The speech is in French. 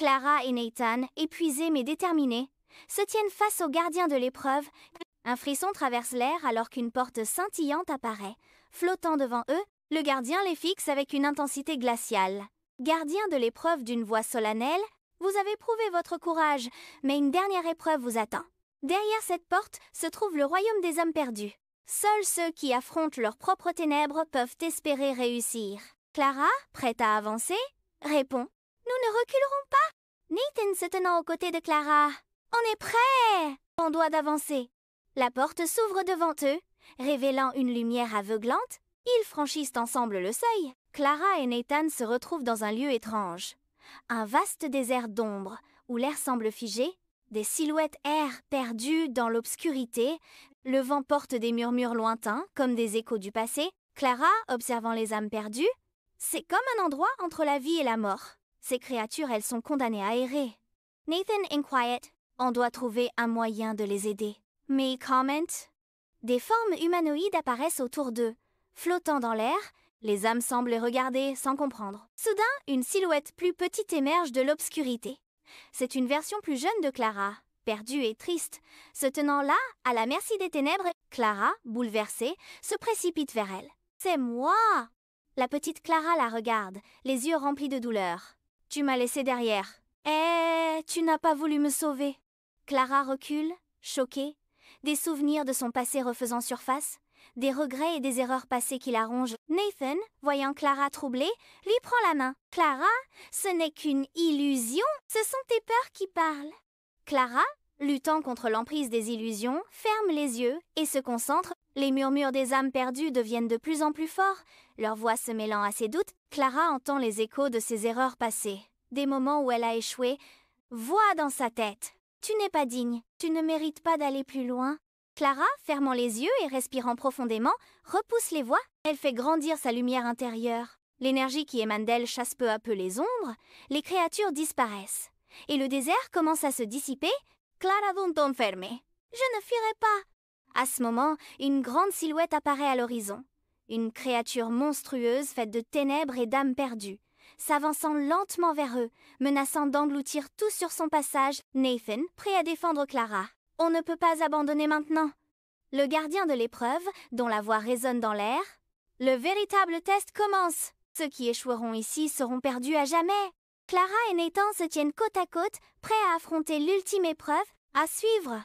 Clara et Nathan, épuisés mais déterminés, se tiennent face au gardien de l'épreuve. Un frisson traverse l'air alors qu'une porte scintillante apparaît. Flottant devant eux, le gardien les fixe avec une intensité glaciale. Gardien de l'épreuve d'une voix solennelle, vous avez prouvé votre courage, mais une dernière épreuve vous attend. Derrière cette porte se trouve le royaume des hommes perdus. Seuls ceux qui affrontent leurs propres ténèbres peuvent espérer réussir. Clara, prête à avancer, répond « Nous ne reculerons pas !» Nathan se tenant aux côtés de Clara. « On est prêts !» On doit d'avancer. La porte s'ouvre devant eux, révélant une lumière aveuglante. Ils franchissent ensemble le seuil. Clara et Nathan se retrouvent dans un lieu étrange. Un vaste désert d'ombre, où l'air semble figé, des silhouettes errent perdues dans l'obscurité. Le vent porte des murmures lointains, comme des échos du passé. Clara, observant les âmes perdues, c'est comme un endroit entre la vie et la mort. Ces créatures, elles sont condamnées à errer. Nathan inquiet, on doit trouver un moyen de les aider. Mais comment? Des formes humanoïdes apparaissent autour d'eux. Flottant dans l'air, les âmes semblent les regarder sans comprendre. Soudain, une silhouette plus petite émerge de l'obscurité. C'est une version plus jeune de Clara, perdue et triste, se tenant là, à la merci des ténèbres. Clara, bouleversée, se précipite vers elle. « C'est moi !» La petite Clara la regarde, les yeux remplis de douleur. « Tu m'as laissée derrière. Tu n'as pas voulu me sauver. » Clara recule, choquée, des souvenirs de son passé refaisant surface, des regrets et des erreurs passées qui la rongent. Nathan, voyant Clara troublée, lui prend la main. « Clara, ce n'est qu'une illusion, ce sont tes peurs qui parlent. » Clara, luttant contre l'emprise des illusions, ferme les yeux et se concentre. Les murmures des âmes perdues deviennent de plus en plus forts, leur voix se mêlant à ses doutes. Clara entend les échos de ses erreurs passées, des moments où elle a échoué. Voix dans sa tête. « Tu n'es pas digne, tu ne mérites pas d'aller plus loin. » Clara, fermant les yeux et respirant profondément, repousse les voix. Elle fait grandir sa lumière intérieure. L'énergie qui émane d'elle chasse peu à peu les ombres. Les créatures disparaissent. Et le désert commence à se dissiper. Clara don't ferme. Je ne fuirai pas. À ce moment, une grande silhouette apparaît à l'horizon. Une créature monstrueuse faite de ténèbres et d'âmes perdues, s'avançant lentement vers eux, menaçant d'engloutir tout sur son passage. Nathan, prêt à défendre Clara. On ne peut pas abandonner maintenant. Le gardien de l'épreuve, dont la voix résonne dans l'air. Le véritable test commence. Ceux qui échoueront ici seront perdus à jamais. Clara et Nathan se tiennent côte à côte, prêts à affronter l'ultime épreuve. À suivre.